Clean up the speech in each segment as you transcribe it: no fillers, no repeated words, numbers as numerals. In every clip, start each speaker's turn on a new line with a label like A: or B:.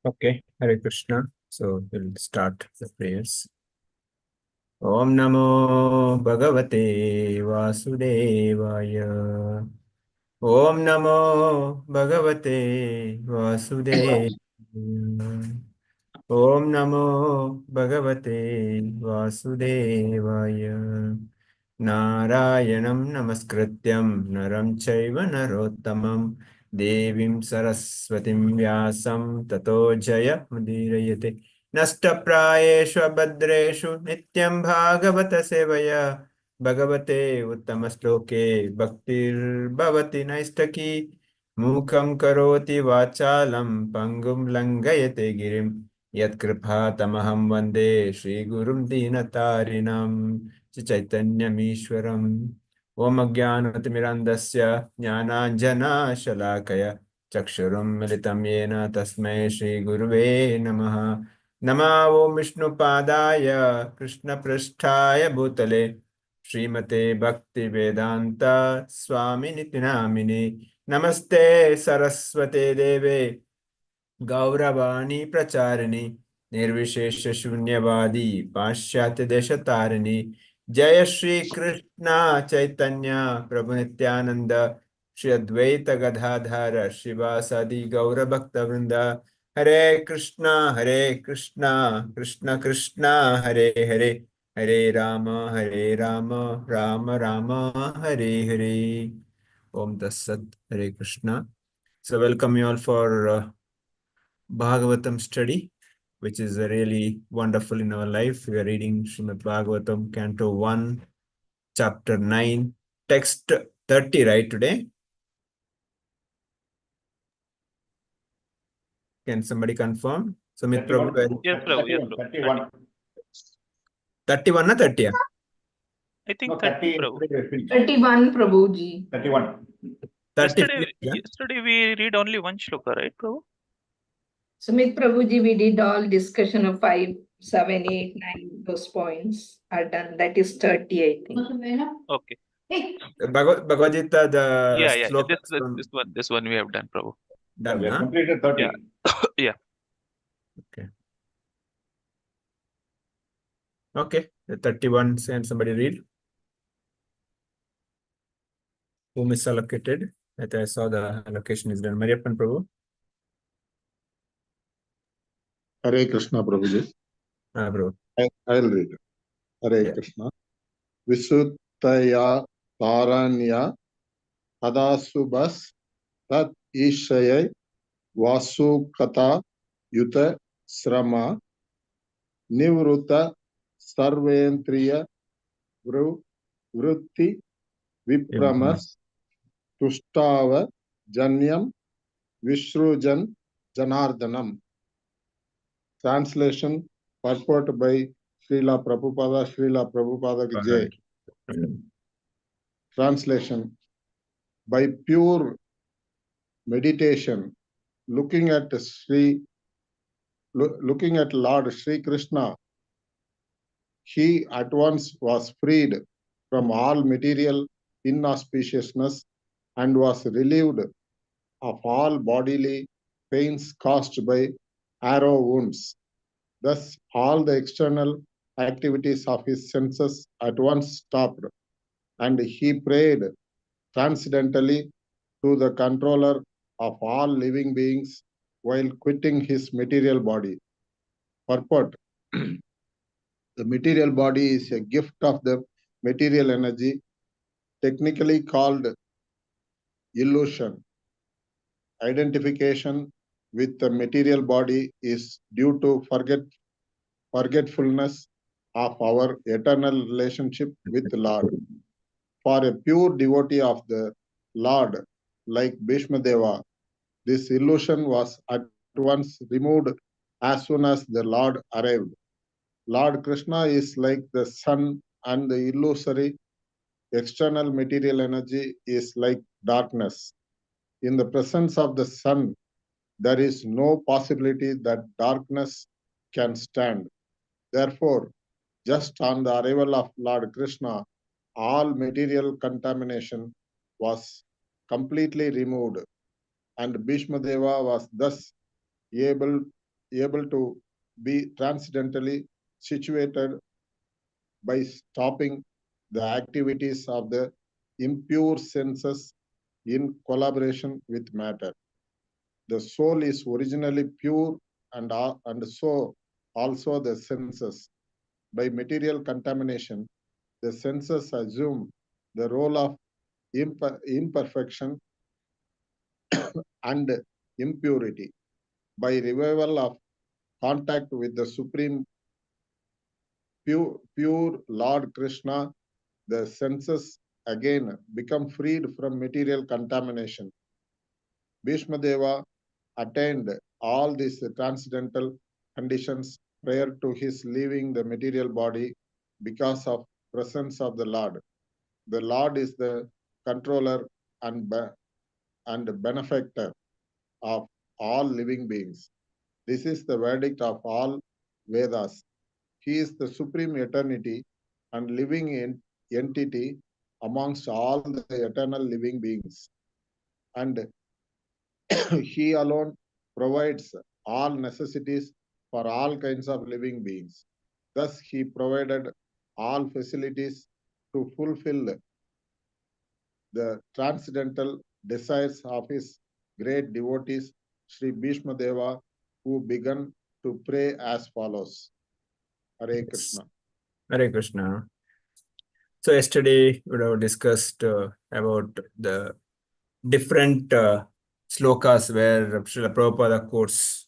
A: Okay, Hare Krishna. So we'll start the prayers. Om Namo Bhagavate Vasudevaya. Om Namo Bhagavate Vasudevaya. Om Namo Bhagavate Vasudevaya. Narayanam Namaskrityam Naram Chaiva Narottamam Devim Saraswatim Vyasam Tato Jaya Mudirayate Nashtaprayeshu Abhadreshu Nityam Bhagavata Sevaya Bhagavate Uttamastoke Bhaktir Bhavati Naistaki Mukham Karoti Vachalam Pangum Langayate Girim Yatkriphatamaham Vande Shri Gurum Dinatarinam Chaitanyamishwaram Om Ajnanatimirandasya Jnananjana Chakshurum Militam Yena Tasmai Shri Guruve Namaha Nama Om Vishnu Padaya Krishna Prasthaya Bhutale Srimate Bhakti Vedanta Swami Nitinamini Namaste Saraswate Deve Gauravani Pracharini Nirvishesha Shunyavadi Paschatya Deshatarani Jaya Shri Krishna Chaitanya Prabhu Nityananda Shri Advaita Gadadhara Shivasadi Gaura Bhakta Vrinda Hare Krishna Krishna Krishna Hare Hare Hare Rama Rama Rama Hare Hare Om Tassat Hare Krishna. So welcome you all for Bhagavatam study, which is really wonderful in our life. We are reading Srimad Bhagavatam, Canto 1, Chapter 9, Text 30, right, today? Can somebody confirm? Sumit Prabhu.
B: Yes, Prabhu. Yes, Prabhu.
C: 31.
A: 31 or 30?
B: I think
C: No,
B: 30, Prabhu.
D: 31, Prabhuji.
C: 31.
A: 30.
B: Yesterday we read only one shloka, right, Prabhu?
D: Sumit Prabhuji, we did all discussion of 5, 7, 8, 9, those points are done. That is 30, I think.
B: Okay.
A: Bhagavad Gita, the
B: Yeah.
A: slokas
B: This one we have done, Prabhu.
A: done,
C: We have
A: huh?
C: completed 30.
B: Yeah. Yeah.
A: Okay. Okay, the 31, can somebody read? Who misallocated? I saw the allocation is done. Mariappan Prabhu.
E: Hare Krishna Prabhuji.
A: Bro.
E: I'll read. Hare
A: Yeah.
E: Krishna. Visuttaya Taranya Hadasubas Tat Ishayai Vasukata Yuta Srama Nivruta Sarventriya Vritti Vipramas Tustava Janyam Vishrujan Janardanam. Translation purport by Srila Prabhupada ki Jai. Translation: by pure meditation, looking at Lord Sri Krishna, he at once was freed from all material inauspiciousness and was relieved of all bodily pains caused by arrow wounds. Thus, all the external activities of his senses at once stopped, and he prayed transcendentally to the controller of all living beings while quitting his material body. Purport: the material body is a gift of the material energy, technically called illusion. Identification with the material body is due to forgetfulness of our eternal relationship with the Lord. For a pure devotee of the Lord, like Bhishma Deva, this illusion was at once removed as soon as the Lord arrived. Lord Krishna is like the sun, and the illusory external material energy is like darkness. In the presence of the sun, there is no possibility that darkness can stand. Therefore, just on the arrival of Lord Krishna, all material contamination was completely removed, and Bhishma Deva was thus able able to be transcendentally situated by stopping the activities of the impure senses in collaboration with matter. The soul is originally pure and so also the senses. By material contamination, the senses assume the role of imperfection and impurity. By revival of contact with the Supreme pure Lord Krishna, the senses again become freed from material contamination. Bhishma Deva attained all these transcendental conditions prior to his leaving the material body because of presence of the Lord. The Lord is the controller and benefactor of all living beings. This is the verdict of all Vedas. He is the supreme eternity and living entity amongst all the eternal living beings. And he alone provides all necessities for all kinds of living beings. Thus, he provided all facilities to fulfill the transcendental desires of his great devotees, Sri Bhishma Deva, who began to pray as follows. Hare Krishna.
A: Hare Krishna. So yesterday we have discussed about the different slokas where Srila Prabhupada quotes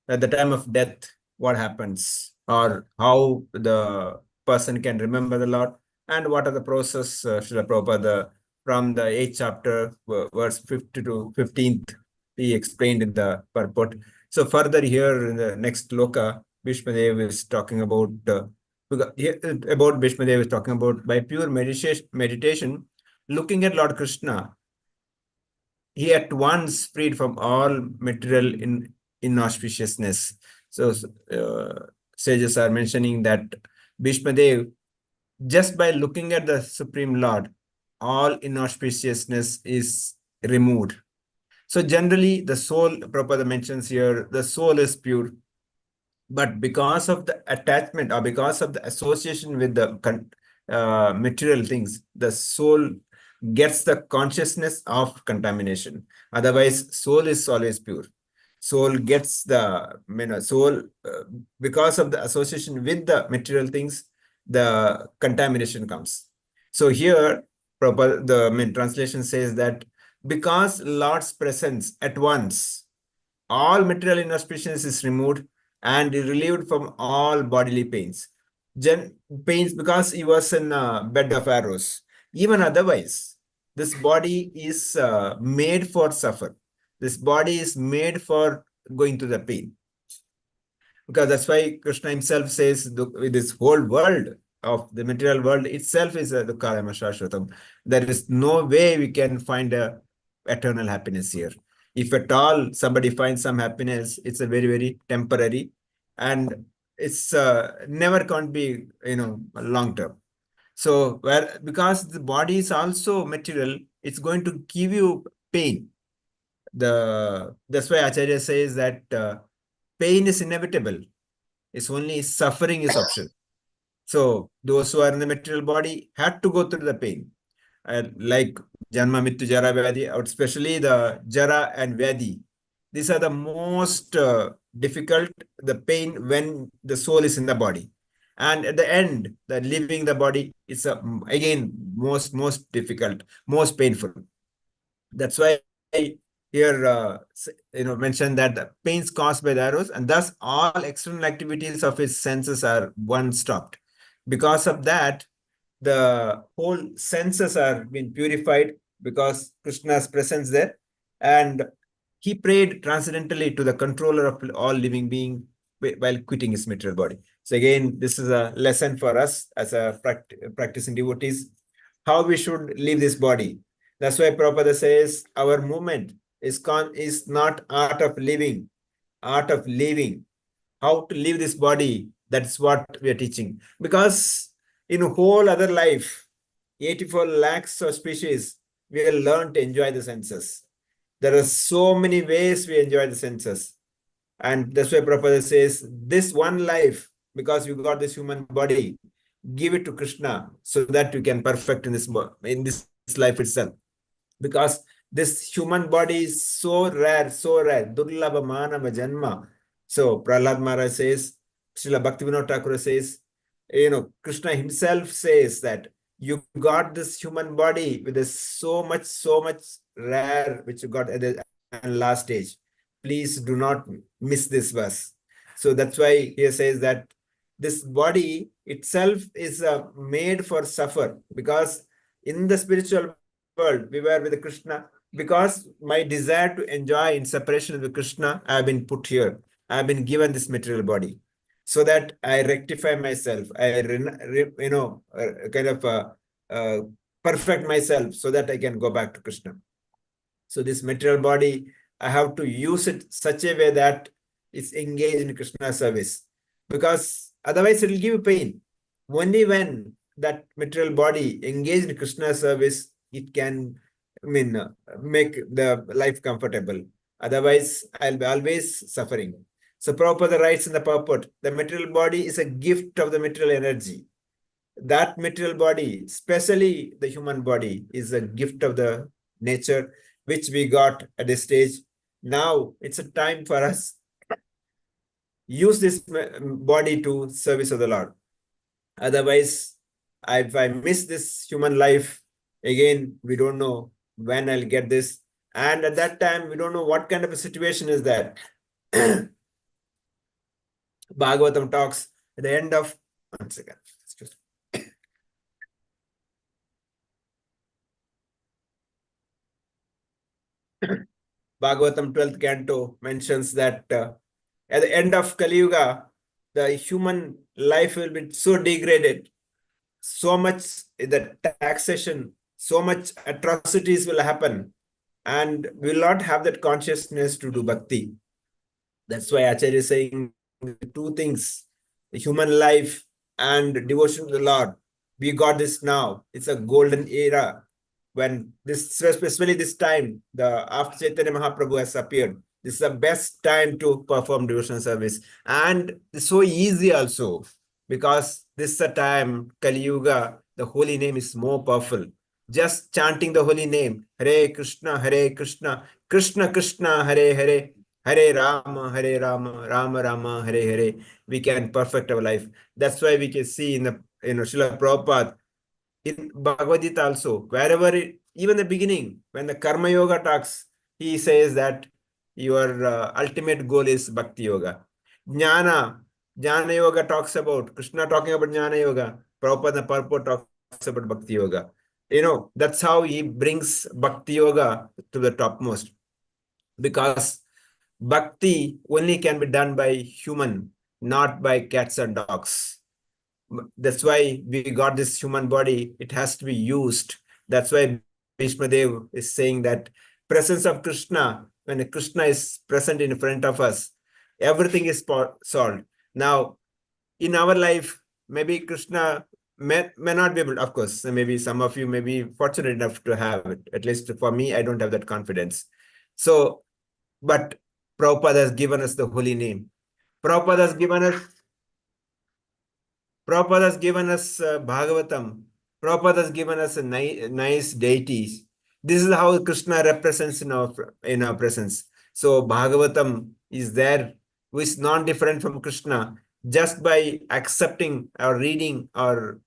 A: at the time of death, what happens, or how the person can remember the Lord, and what are the process, Srila Prabhupada, from the 8th chapter, verse 50 to 15th, he explained in the purport. So further here in the next sloka, Bhishma Dev is talking about, Bhishma Dev is talking about by pure meditation, looking at Lord Krishna, he at once freed from all material inauspiciousness. So sages are mentioning that Bhishma Dev, just by looking at the Supreme Lord, all inauspiciousness is removed. So generally, the soul, Prabhupada mentions here, the soul is pure. But because of the attachment or because of the association with the material things, the soul gets the consciousness of contamination. Otherwise, soul is always pure. Soul gets the, soul, because of the association with the material things, the contamination comes. So here, the translation says that because Lord's presence at once, all material inauspiciousness is removed and relieved from all bodily pains. Pains because he was in a bed of arrows. Even otherwise, this body is made for suffer. This body is made for going to the pain. Because that's why Krishna himself says, this whole world of the material world itself is a dukkha shashvatam. There is no way we can find a eternal happiness here. If at all somebody finds some happiness, it's a very, very temporary, and it's never can't be, long term. So because the body is also material, it's going to give you pain. That's why Acharya says that pain is inevitable. It's only suffering is optional. So those who are in the material body had to go through the pain. Like Janma, Mrityu, Jara, Vyadhi, especially the Jara and Vyadhi. These are the most difficult, the pain when the soul is in the body. And at the end, the leaving the body is again most difficult, most painful. That's why here mentioned that the pains caused by the arrows, and thus all external activities of his senses are stopped. Because of that, the whole senses are being purified because Krishna's presence there, and he prayed transcendentally to the controller of all living being while quitting his material body. So again, this is a lesson for us as a practicing devotees, how we should leave this body. That's why Prabhupada says our movement is not art of living, art of living. How to live this body, that's what we are teaching. Because in a whole other life, 84 lakhs of species, we will learn to enjoy the senses. There are so many ways we enjoy the senses. And that's why Prabhupada says, this one life, because you got this human body, give it to Krishna so that you can perfect in this life itself. Because this human body is so rare, Durlabha Manava Janma. So Prahlad Maharaj says, Srila Bhaktivinoda Thakur says, Krishna himself says that you got this human body with this so much rare, which you got at the last stage. Please do not miss this verse. So that's why he says that this body itself is made for suffer, because in the spiritual world we were with Krishna. Because my desire to enjoy in separation with Krishna, I have been put here. I have been given this material body so that I rectify myself. I perfect myself so that I can go back to Krishna. So this material body, I have to use it such a way that it's engaged in Krishna service, because otherwise it will give you pain. Only when that material body engaged in Krishna service, it can, make the life comfortable. Otherwise, I'll be always suffering. So Prabhupada writes in the purport, the material body is a gift of the material energy. That material body, especially the human body, is a gift of the nature, which we got at this stage. Now it's a time for us use this body to service of the Lord. Otherwise, if I miss this human life, again, we don't know when I'll get this. And at that time, we don't know what kind of a situation is that. Bhagavatam talks at the end of, one second, excuse me. Bhagavatam 12th canto mentions that at the end of Kali Yuga, the human life will be so degraded, so much the taxation, so much atrocities will happen, and we will not have that consciousness to do bhakti. That's why Acharya is saying two things, the human life and devotion to the Lord. We got this now. It's a golden era. When this, especially this time, after Chaitanya Mahaprabhu has appeared, this is the best time to perform devotional service. And it's so easy also, because this is a time, Kali Yuga, the holy name is more powerful. Just chanting the holy name, Hare Krishna, Krishna Krishna, Hare Hare, Hare Rama, Rama Rama, Hare Hare. We can perfect our life. That's why we can see in the Srila Prabhupada, in Bhagavad Gita also, wherever even the beginning, when the Karma Yoga talks, he says that your ultimate goal is Bhakti Yoga. Jnana Yoga talks about, Krishna talking about Jnana Yoga, Prabhupada purport talks about Bhakti Yoga. That's how he brings Bhakti Yoga to the topmost. Because Bhakti only can be done by human, not by cats and dogs. That's why we got this human body. It has to be used. That's why Bhishma Dev is saying that presence of Krishna, when Krishna is present in front of us, everything is solved. Now, in our life, maybe Krishna may not be able, of course, maybe some of you may be fortunate enough to have it. At least for me, I don't have that confidence. So, but Prabhupada has given us the holy name. Prabhupada has given us Bhagavatam. Prabhupada has given us a nice deities. This is how Krishna represents in our presence. So Bhagavatam is there, which is non-different from Krishna. Just by accepting or reading or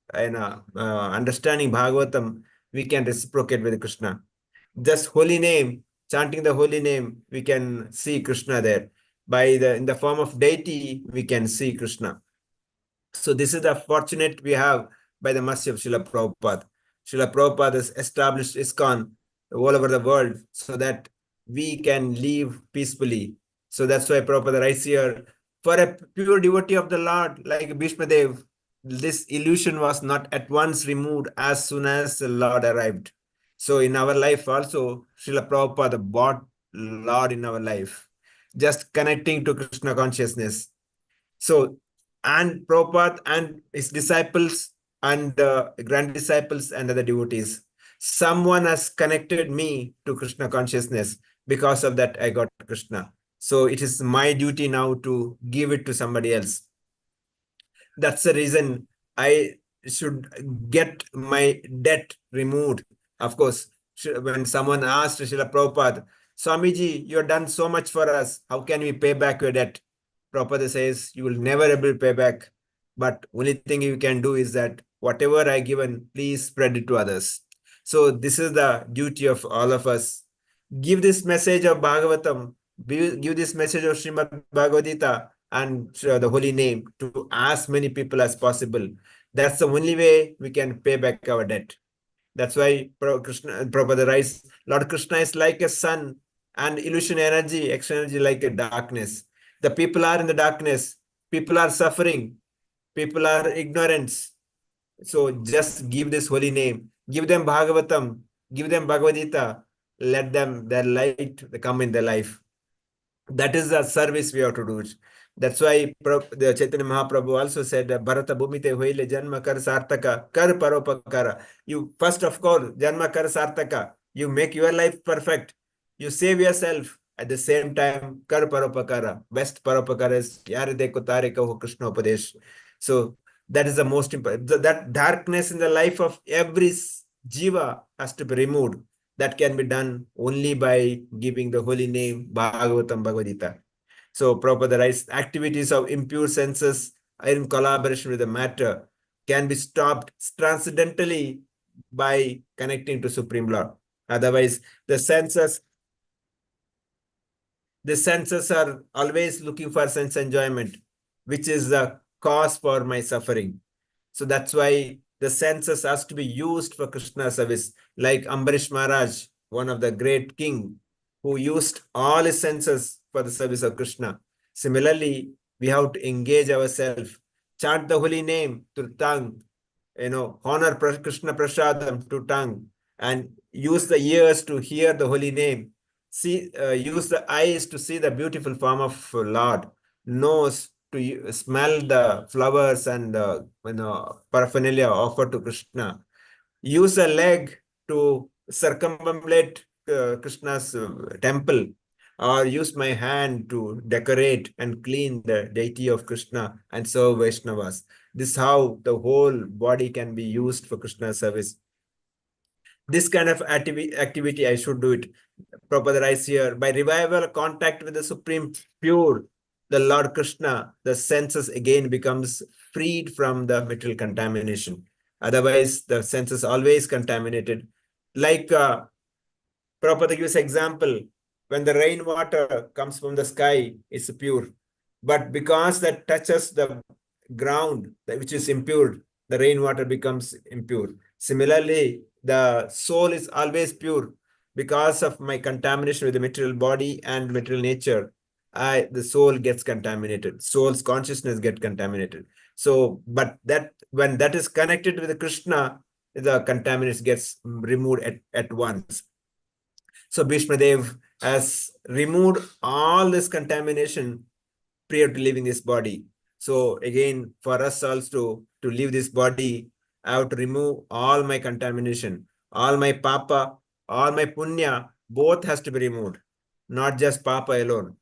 A: understanding Bhagavatam, we can reciprocate with Krishna. Just holy name, chanting the holy name, we can see Krishna there. In the form of deity, we can see Krishna. So this is the fortunate we have by the mercy of Srila Prabhupada. Srila Prabhupada has established ISKCON all over the world so that we can live peacefully. So that's why Prabhupada writes here, for a pure devotee of the Lord, like Bhishma Dev, this illusion was not at once removed as soon as the Lord arrived. So in our life also, Srila Prabhupada brought Lord in our life, just connecting to Krishna consciousness. So, and Prabhupada and his disciples and grand disciples and other devotees, someone has connected me to Krishna consciousness. Because of that, I got Krishna. So it is my duty now to give it to somebody else. That's the reason I should get my debt removed. Of course, when someone asked Srila Prabhupada, Swamiji, you have done so much for us. How can we pay back your debt? Prabhupada says, you will never able to pay back. But only thing you can do is that whatever I given, please spread it to others. So this is the duty of all of us. Give this message of Bhagavatam, give this message of Srimad Bhagavad Gita and the holy name to as many people as possible. That's the only way we can pay back our debt. That's why Prabhupada writes, Lord Krishna is like a sun and illusion energy, extra energy like a darkness. The people are in the darkness. People are suffering. People are ignorant. So just give this holy name. Give them Bhagavatam. Give them Bhagavad Gita. Let them, their light come in their life. That is the service we have to do. That's why the Chaitanya Mahaprabhu also said, Bharata Bhumite Hoile Janma Kar Sartaka, Kar Paropakara. You first of all, Janma Kar Sartaka, you make your life perfect. You save yourself. At the same time, Kar Paropakara. Best Paropakara is Yare Deko Tare Kaho Krishna Upadesh. So that is the most important. That darkness in the life of every jiva has to be removed. That can be done only by giving the holy name Bhagavatam Bhagavad Gita. So Prabhupada writes, activities of impure senses in collaboration with the matter can be stopped transcendentally by connecting to Supreme Lord. Otherwise, the senses are always looking for sense enjoyment, which is the cause for my suffering. So that's why the senses has to be used for Krishna service. Like Ambarish Maharaj, one of the great king, who used all his senses for the service of Krishna. Similarly, we have to engage ourselves, chant the holy name through tongue, honor Krishna Prasadam to tongue, and use the ears to hear the holy name. Use the eyes to see the beautiful form of Lord, nose to smell the flowers and paraphernalia offered to Krishna. Use a leg to circumambulate Krishna's temple, or use my hand to decorate and clean the deity of Krishna and serve Vaishnavas. This is how the whole body can be used for Krishna service. This kind of activity I should do it. Prabhupada writes here, by revival contact with the Supreme Pure, the Lord Krishna, the senses again becomes freed from the material contamination. Otherwise, the senses always contaminated. Like Prabhupada gives example, when the rainwater comes from the sky, it's pure. But because that touches the ground, which is impure, the rainwater becomes impure. Similarly, the soul is always pure. Because of my contamination with the material body and material nature, the soul gets contaminated. Soul's consciousness gets contaminated. So, but that when that is connected with the Krishna, the contamination gets removed at once. So Bhishma Dev has removed all this contamination prior to leaving this body. So again, for us also to leave this body, I have to remove all my contamination, all my papa, all my punya, both has to be removed, not just papa alone.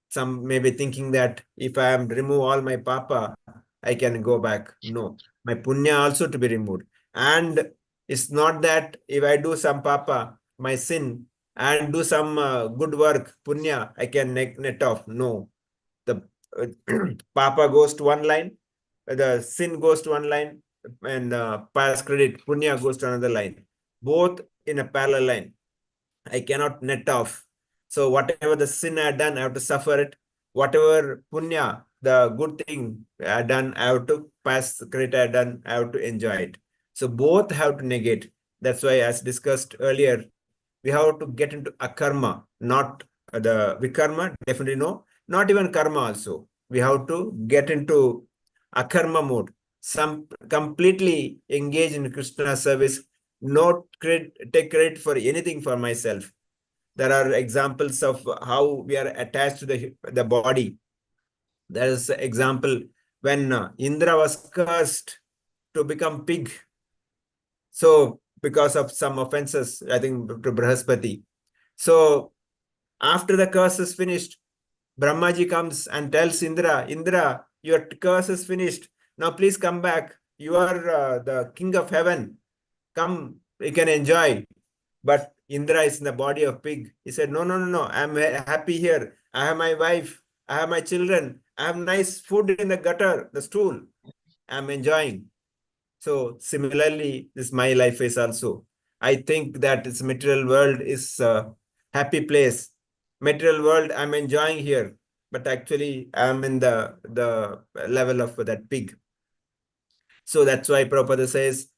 A: Some may be thinking that if I am remove all my papa, I can go back. No, my punya also to be removed. And it's not that if I do some papa, my sin, and do some good work, punya, I can net off. No, the papa goes to one line, the sin goes to one line, and past credit, punya goes to another line. Both in a parallel line. I cannot net off. So whatever the sin I have done, I have to suffer it. Whatever punya, the good thing I have done, I have to pass credit I have done, I have to enjoy it. So both have to negate. That's why, as discussed earlier, we have to get into akarma, not the vikarma, definitely no, not even karma also. We have to get into akarma mode, some completely engage in Krishna service, not take credit for anything for myself. There are examples of how we are attached to the body. There is an example when Indra was cursed to become pig. So because of some offenses, I think to Brahaspati. So after the curse is finished, Brahmaji comes and tells Indra, your curse is finished. Now please come back. You are the king of heaven. Come, you can enjoy. But Indra is in the body of pig. He said, no, no, no, no. I'm happy here. I have my wife. I have my children. I have nice food in the gutter, the stool. I'm enjoying. So similarly, this my life is also. I think that this material world is a happy place. Material world, I'm enjoying here. But actually, I'm in the level of that pig. So that's why Prabhupada says,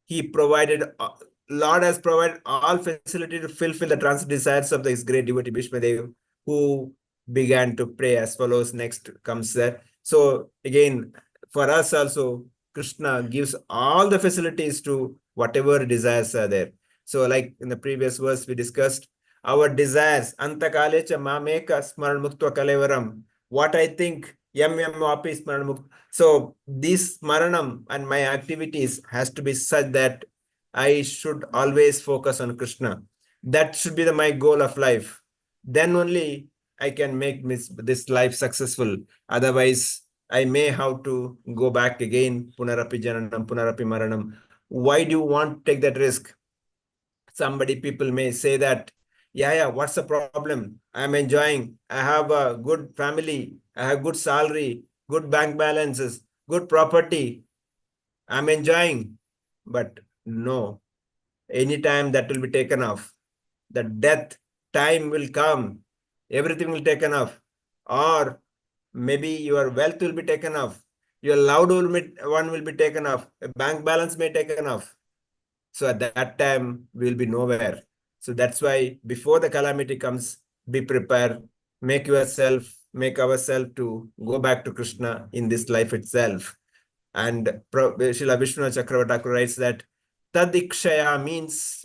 A: he provided, Lord has provided all facility to fulfill the trans desires of this great devotee Bhishmadev, who began to pray as follows. Next comes that. So again, for us also, Krishna gives all the facilities to whatever desires are there. So like in the previous verse we discussed, our desires, antakalecha mameka smaran muktva kalevaram, what I think, yam vapi smaran muktva. So this Maranam and my activities has to be such that I should always focus on Krishna. That should be my goal of life. Then only I can make this life successful. Otherwise, I may have to go back again. Punarapi jananam, punarapi maranam. Why do you want to take that risk? People may say that, yeah, what's the problem? I'm enjoying. I have a good family. I have good salary, good bank balances, good property. I'm enjoying. But no, anytime that will be taken off. The death time will come. Everything will be taken off. Or maybe your wealth will be taken off. Your loved one will be taken off. A bank balance may be taken off. So at that time, we will be nowhere. So that's why before the calamity comes, be prepared, make ourselves to go back to Krishna in this life itself. And Srila Vishnu Chakravarti writes that Tadikshaya means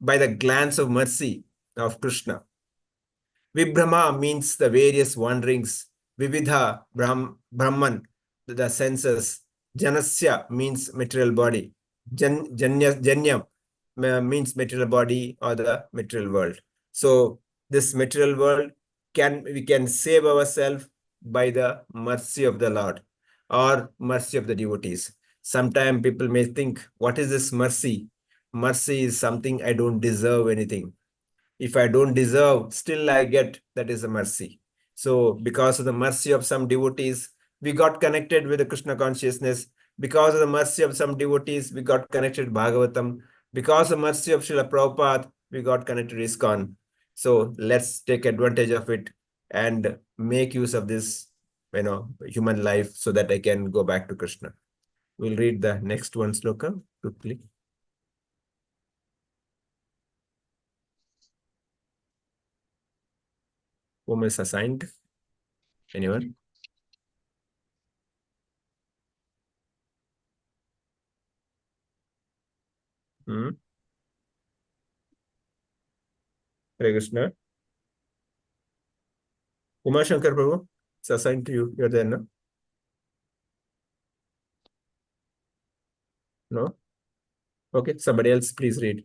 A: by the glance of mercy of Krishna. Vibhrama means the various wanderings. Vividha, Brahman, the senses. Janasya means material body. Janyam means material body or the material world. So this material world, we can save ourselves by the mercy of the Lord or mercy of the devotees. Sometimes people may think, what is this mercy? Mercy is something I don't deserve anything. If I don't deserve, still I get, that is a mercy. So because of the mercy of some devotees, we got connected with the Krishna consciousness. Because of the mercy of some devotees, we got connected to Bhagavatam. Because of the mercy of Srila Prabhupada, we got connected to ISKCON. So let's take advantage of it and make use of this, human life so that I can go back to Krishna. We'll read the next one sloka quickly. Whom is assigned? Anyone? Hare Krishna. Umar Shankar Prabhu, it's assigned to you. You're there, no? No? Okay, somebody else, please read.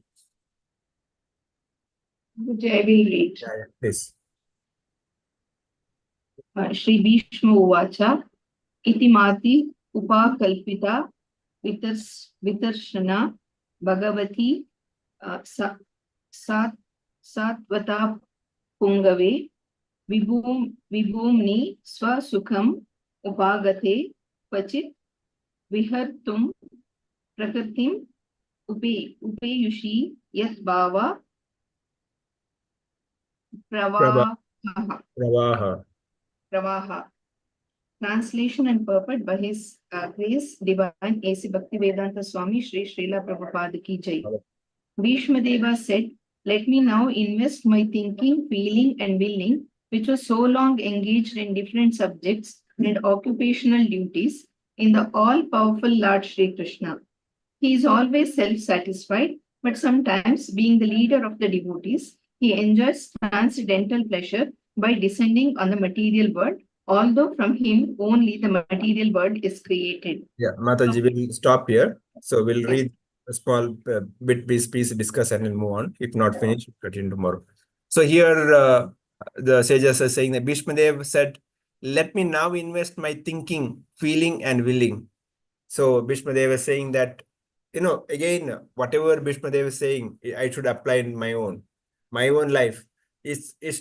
D: I will read.
A: Yeah, please.
D: Shri Bhishma Uvacha Iti Mati Upakalpita Vitarshana Bhagavati Satvata Pungave Vibhumni Swasukham Upagate Pachit Vihartum Prakritim Upeyushi Yat Bhava Pravaha. Translation and purport by His Grace Divine A.C. Bhaktivedanta Swami Shri Srila Prabhupada Ki Jai. Bhishma Deva said, let me now invest my thinking, feeling and willing, which was so long engaged in different subjects and occupational duties, in the all-powerful Lord Shri Krishna. He is always self-satisfied, but sometimes, being the leader of the devotees, he enjoys transcendental pleasure by descending on the material world, although from him only the material world is created.
A: Yeah, Mataji, will stop here. So we'll read a small bit, piece, discuss and we'll move on. If not finished, we'll continue tomorrow. So here, the sages are saying that Bhishmadev said, let me now invest my thinking, feeling, and willing. So Bhishmadev is saying that, again, whatever Bhishmadev is saying, I should apply in my own life.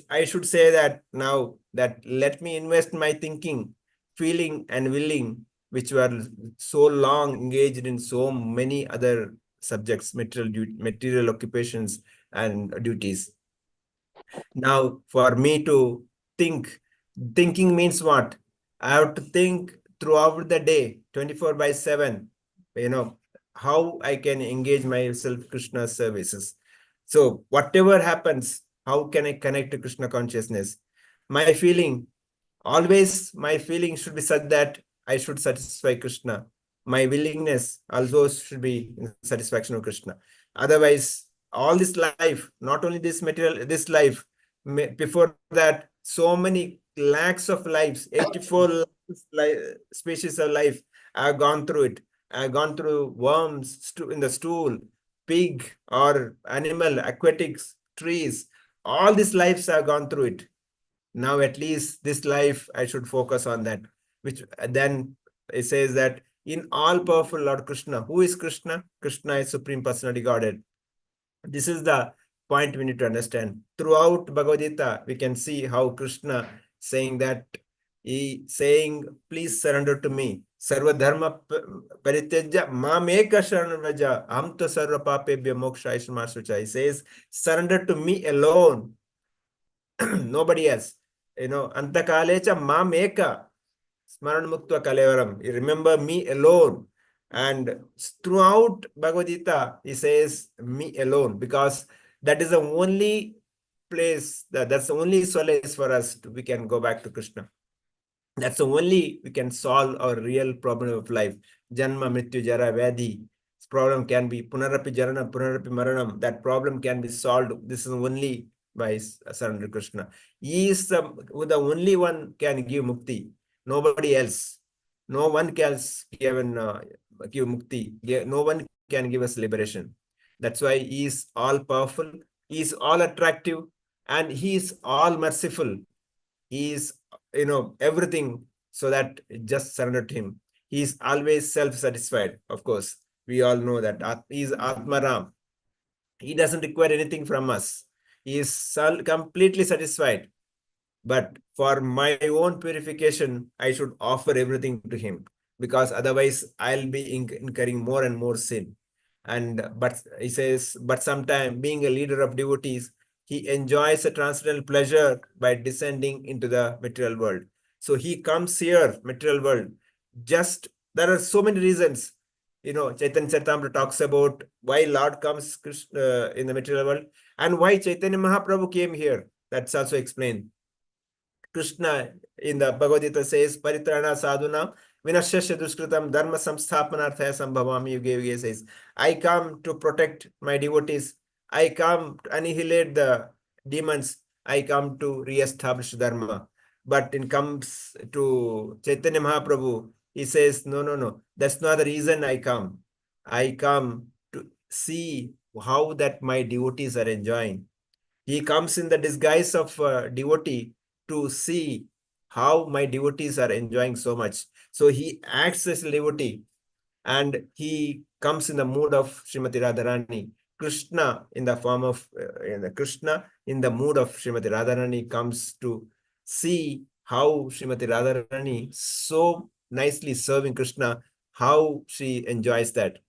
A: I should say that now that let me invest my thinking, feeling, and willing, which were so long engaged in so many other subjects, material occupations and duties. Now, for me to thinking means what? I have to think throughout the day, 24/7, how I can engage myself Krishna's services. So whatever happens, how can I connect to Krishna consciousness? My feeling should be such that I should satisfy Krishna. My willingness also should be in satisfaction of Krishna. Otherwise, all this life, not only this material, this life, before that, so many lakhs of lives, 84 species of life, I've gone through it. I've gone through worms in the stool, pig or animal, aquatics, trees. All these lives I've gone through it. Now at least this life I should focus on that, which then it says that in all powerful Lord Krishna. Who is Krishna? Krishna is Supreme Personality Godhead. This is the point we need to understand. Throughout Bhagavad Gita, we can see how Krishna saying that, please surrender to me. Sarva dharma parityaja mameka sharanam aham to sarva papebhya moksha. He says, surrender to me alone. Nobody else. Antakalecha mameka smaran muktva kalevaram. Remember me alone. And throughout Bhagavad Gita, he says me alone, because that is the only place, that's the only solace for us. We can go back to Krishna. That's the only we can solve our real problem of life. Janma, Mrityu, Jara, Vyadhi. This problem can be Punarapi Jarana, Punarapi Maranam. That problem can be solved. This is only by surrender to Krishna. He is the only one can give mukti. Nobody else. No one can give mukti. No one can give us liberation. That's why he is all powerful. He is all attractive, and he is all merciful. He is, everything, so that just surrender to him. He is always self-satisfied. Of course, we all know that he is Atmaram. He doesn't require anything from us. He is completely satisfied. But for my own purification, I should offer everything to him, because otherwise I'll be incurring more and more sin. But he says, but sometime being a leader of devotees, he enjoys a transcendental pleasure by descending into the material world. So he comes here, material world. There are so many reasons. Chaitanya Charitamrita talks about why Lord comes in the material world, and why Chaitanya Mahaprabhu came here. That's also explained. Krishna in the Bhagavad Gita says, Paritrana sadhuna vinashasya duskritam dharma samsthapanarthaya sambhavami yuge yuge, says, I come to protect my devotees. I come to annihilate the demons. I come to re-establish dharma. But it comes to Chaitanya Mahaprabhu, he says, no. That's not the reason I come. I come to see how that my devotees are enjoying. He comes in the disguise of devotee to see how my devotees are enjoying so much. So he acts as a devotee, and he comes in the mood of Srimati Radharani. Krishna in the form of Krishna in the mood of Srimati Radharani comes to see how Srimati Radharani so nicely serving Krishna, how she enjoys that.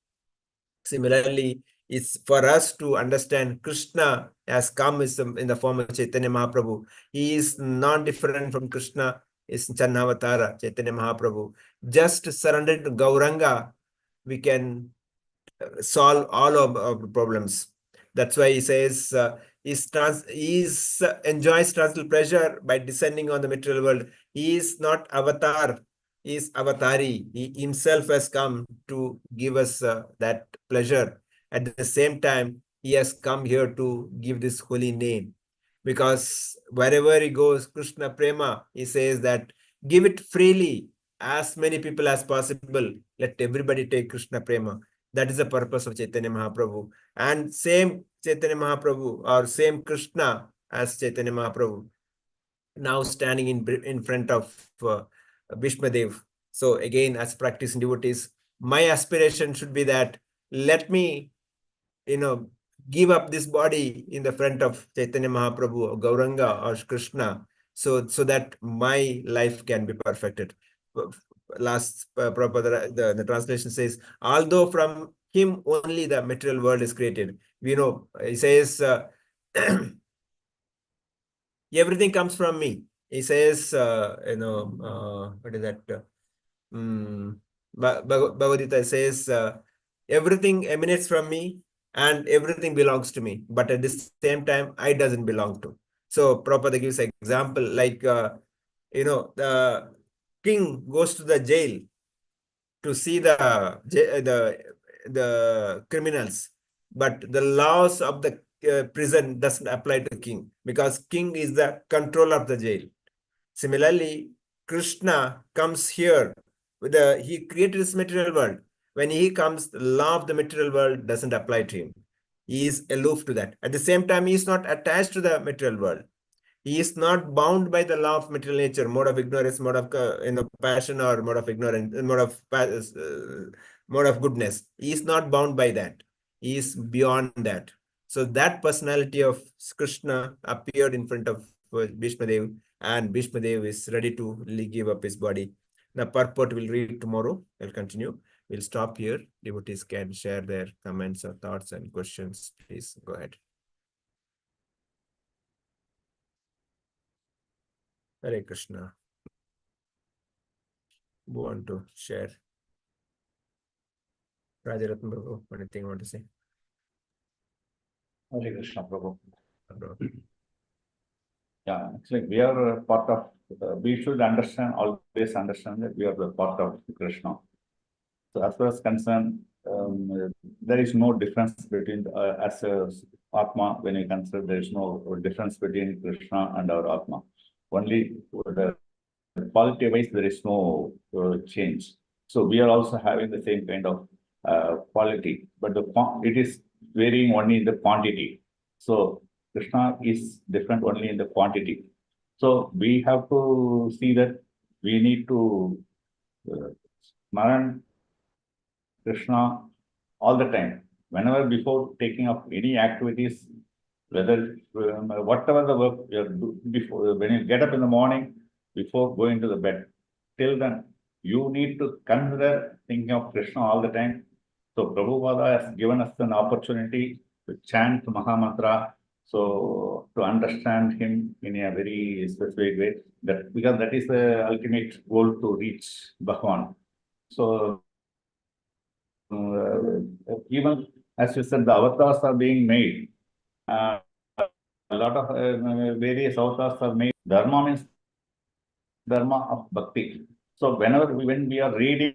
A: Similarly, it's for us to understand Krishna has come in the form of Chaitanya Mahaprabhu. He is not different from Krishna, is Channavatara, Chaitanya Mahaprabhu. Just surrender to Gauranga, we can solve all of our problems. That's why he says he enjoys transcendental pleasure by descending on the material world. He is not avatar, he is avatari. He himself has come to give us that pleasure. At the same time, he has come here to give this holy name. Because wherever he goes, Krishna Prema, he says that give it freely, as many people as possible. Let everybody take Krishna Prema. That is the purpose of Chaitanya Mahaprabhu. And same Chaitanya Mahaprabhu, or same Krishna as Chaitanya Mahaprabhu, now standing in front of Bhishmadev. So again, as practicing devotees, my aspiration should be that let me, give up this body in the front of Chaitanya Mahaprabhu or Gauranga or Krishna, so that my life can be perfected. Last Prabhupada, the translation says, although from him only the material world is created. He says, everything comes from me. He says, what is that? Bhagavad Gita says, everything emanates from me and everything belongs to me. But at the same time, I doesn't belong to. So Prabhupada gives an example like, the king goes to the jail to see the criminals, but the laws of the prison doesn't apply to king because king is the controller of the jail. Similarly, Krishna comes here he created this material world. When he comes, the law of the material world doesn't apply to him. He is aloof to that. At the same time, he is not attached to the material world. He is not bound by the law of material nature, mode of ignorance, mode of passion, or mode of ignorance, mode of goodness. He is not bound by that. He is beyond that. So that personality of Krishna appeared in front of Bhishmadev, and Bhishmadev is ready to give up his body. The purport we'll read tomorrow. We'll continue. We'll stop here. Devotees can share their comments or thoughts and questions. Please go ahead. Hare Krishna. Who want to share? Rajaratna Prabhu, anything you want to say?
C: Hare Krishna, Prabhu.
A: Prabhu.
C: Yeah, actually, we are a part of, we should always understand that we are the part of Krishna. So as far as concerned, there is no difference between, as a Atma, when you consider there is no difference between Krishna and our Atma. Only the quality-wise, there is no change. So we are also having the same kind of quality, but it is varying only in the quantity. So Krishna is different only in the quantity. So we have to see that we need to smaran Krishna all the time. Whenever before taking up any activities, whether whatever the work you do before, when you get up in the morning, before going to the bed, till then you need to consider thinking of Krishna all the time. So Prabhupada has given us an opportunity to chant Mahamantra, so to understand him in a very specific way, that because that is the ultimate goal to reach Bhagavan. So even as you said, the avatars are being made. A lot of various avatars are made. Dharma means dharma of bhakti. So when we are reading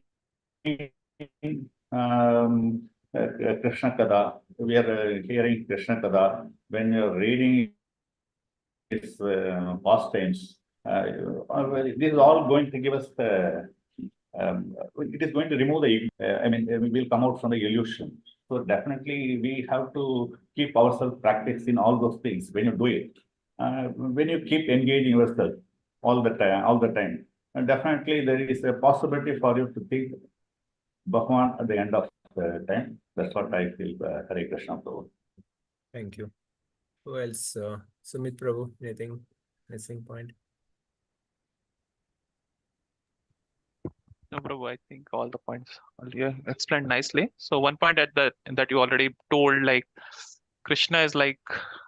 C: Krishna Kada, we are hearing Krishna Kada. When you are reading his pastimes, this is all going to give us the. It is going to remove the. we will come out from the illusion. So definitely, we have to keep ourselves practicing all those things. When you do it, when you keep engaging yourself all the time, and definitely there is a possibility for you to think Bhagavan at the end of the time. That's what I feel. Hare Krishna Prabhu.
A: Thank you. Who else? Sumit Prabhu, anything? Missing point?
B: No, Prabhu, I think all the points earlier explained nicely. So one point that you already told, like Krishna is like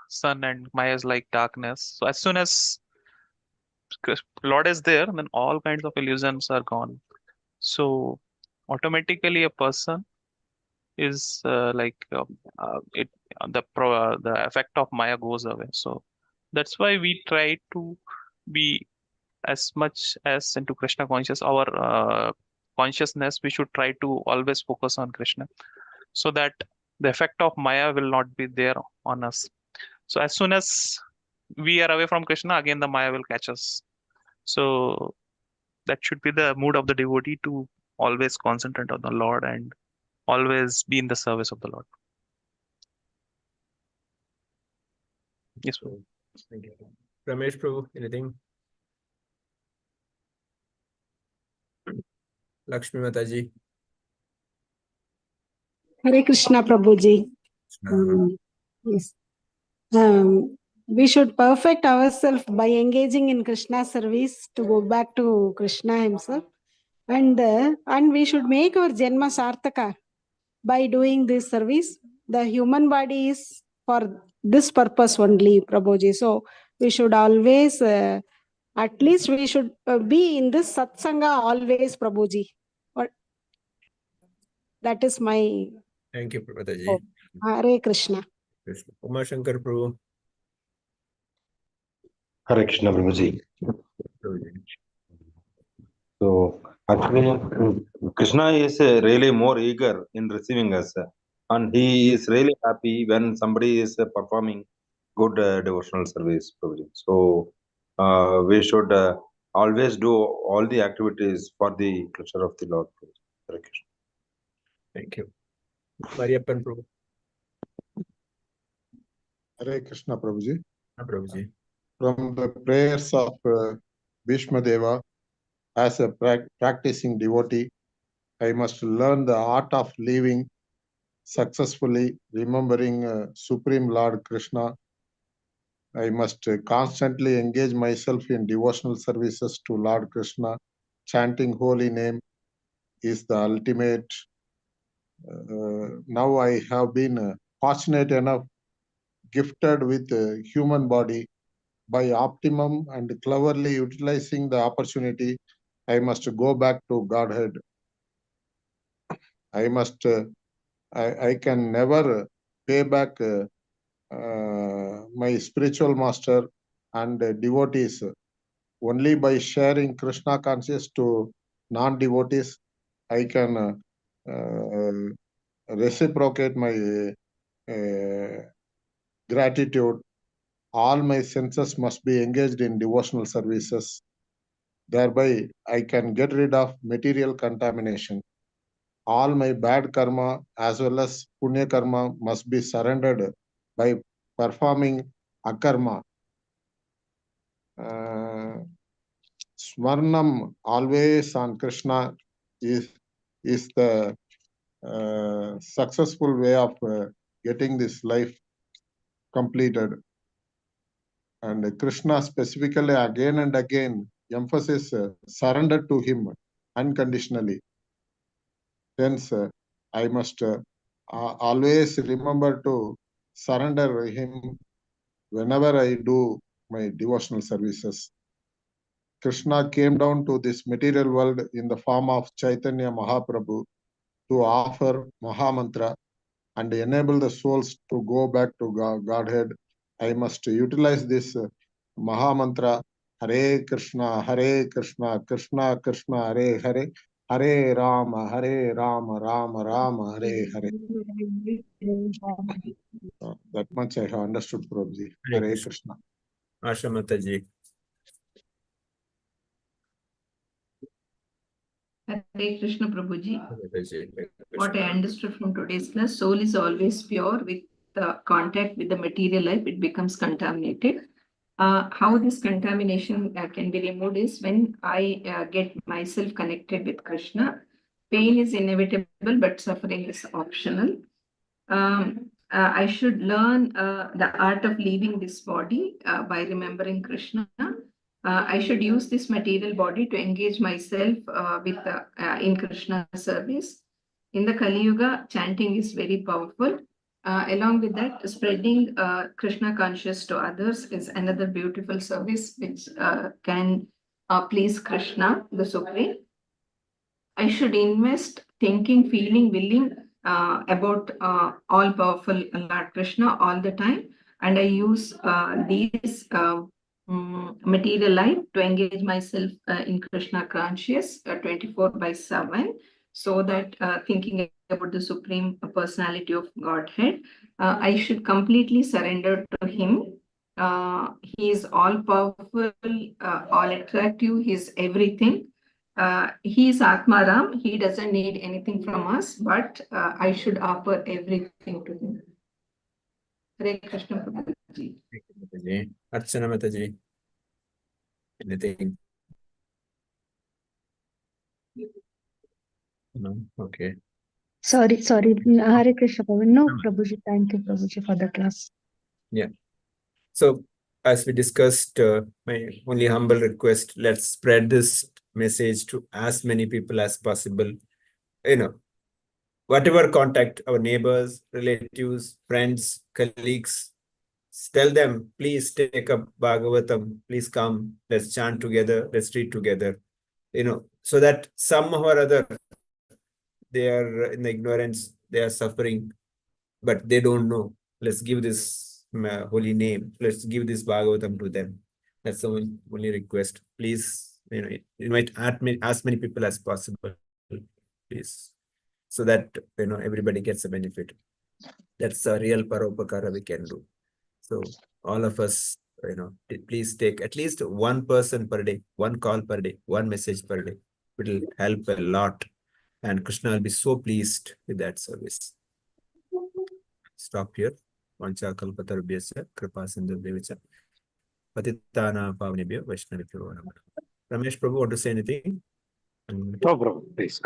B: sun and Maya is like darkness. So as soon as Lord is there, then all kinds of illusions are gone. So automatically a person is the effect of Maya goes away. So that's why we try to be as much as into Krishna conscious. Our consciousness, we should try to always focus on Krishna, so that the effect of Maya will not be there on us. So as soon as we are away from Krishna, again the Maya will catch us. So that should be the mood of the devotee, to always concentrate on the Lord and always be in the service of the Lord. Yes, Prabhu.
A: Thank you. Ramesh Prabhu, anything? Lakshmi Mataji.
F: Hare Krishna Prabhuji. Yes. We should perfect ourselves by engaging in Krishna service to go back to Krishna himself, and we should make our Janma Sarthaka by doing this service. The human body is for this purpose only, Prabhuji. So we should always, at least we should be in this satsanga always, Prabhuji. Or that is my
A: Thank you, Mataji.
F: hope. Hare Krishna.
A: Krishna. Uma Shankar Prabhu.
G: Hare Krishna Prabhuji. So actually, Krishna is really more eager in receiving us, and he is really happy when somebody is performing good devotional service, Prabhuji. So we should always do all the activities for the pleasure of the Lord. Hare Krishna.
A: Thank you. Mariappan Prabhu.
E: Hare Krishna Prabhuji.
A: Prabhuji.
E: From the prayers of Bhishma Deva, as a practicing devotee, I must learn the art of living successfully, remembering Supreme Lord Krishna. I must constantly engage myself in devotional services to Lord Krishna. Chanting holy name is the ultimate. Now I have been fortunate enough, gifted with a human body. By optimum and cleverly utilizing the opportunity, I must go back to Godhead. I can never pay back my spiritual master and devotees. Only by sharing Krishna consciousness to non-devotees, I can reciprocate my gratitude. All my senses must be engaged in devotional services. Thereby, I can get rid of material contamination. All my bad karma as well as punya karma must be surrendered by performing akarma. Swarnam always on Krishna is the successful way of getting this life completed. And Krishna specifically again and again emphasis surrender to him unconditionally. Hence, I must always remember to surrender him whenever I do my devotional services. Krishna came down to this material world in the form of Chaitanya Mahaprabhu to offer Mahamantra and enable the souls to go back to Godhead. I must utilize this Mahamantra, Hare Krishna, Krishna Krishna, Hare Hare, Hare Rama, Rama Rama, Hare Hare. That much I have understood, Prabhuji. Hare Krishna.
A: Asha Mataji.
D: Hare Krishna Prabhuji.
A: Mataji.
D: What I understood from today's class, soul is always pure. With the contact with the material life, it becomes contaminated. How this contamination can be removed is when I get myself connected with Krishna. Pain is inevitable, but suffering is optional. I should learn the art of leaving this body by remembering Krishna. I should use this material body to engage myself in Krishna service. In the Kali Yuga, chanting is very powerful. Along with that, spreading Krishna consciousness to others is another beautiful service which can please Krishna, the Supreme. I should invest thinking, feeling, willing about all-powerful Lord Krishna all the time. And I use these material life to engage myself in Krishna conscious 24/7, so that thinking about the Supreme Personality of Godhead, I should completely surrender to Him. He is all-powerful, all attractive, He is everything. He is Atmaram. He doesn't need anything from us, but I should offer everything to him. Hare Krishna Prabhuji.
A: Mataji. Archana Mataji. Anything? No? Okay.
H: Sorry. Hare Krishna, Prabhu. No, Prabhuji. Thank you, Prabhuji, for the class.
A: So, as we discussed, my only humble request, let's spread this message to as many people as possible. Whatever contact, our neighbors, relatives, friends, colleagues, tell them, please take up Bhagavatam, please come, let's chant together, let's read together, so that somehow or other, they are in ignorance, they are suffering, but they don't know. Let's give this holy name. Let's give this Bhagavatam to them. That's the only request. Please, invite as many people as possible, please, so that everybody gets a benefit. That's a real paropakara we can do. So all of us, please take at least one person per day, one call per day, one message per day. It will help a lot, and Krishna will be so pleased with that service. Stop here. Vancha kalpatarubhyasya kripa sindhubhyacha patitana pavanebhyo vaishnavibhyo namaha. Ramesh Prabhu, want to say anything?
G: No, bro, please.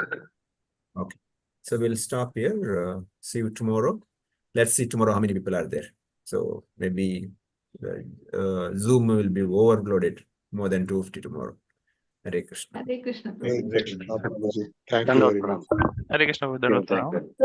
A: Okay. So we'll stop here. See you tomorrow. Let's see tomorrow how many people are there. So maybe Zoom will be overloaded, more than 250 tomorrow. Hare Krishna.
D: Hare Krishna.
E: Hare Krishna, Prabhuji. Thank you
G: Thank
E: very
G: you.
E: much.
B: Hare Krishna, Prabhu.
G: Thank you.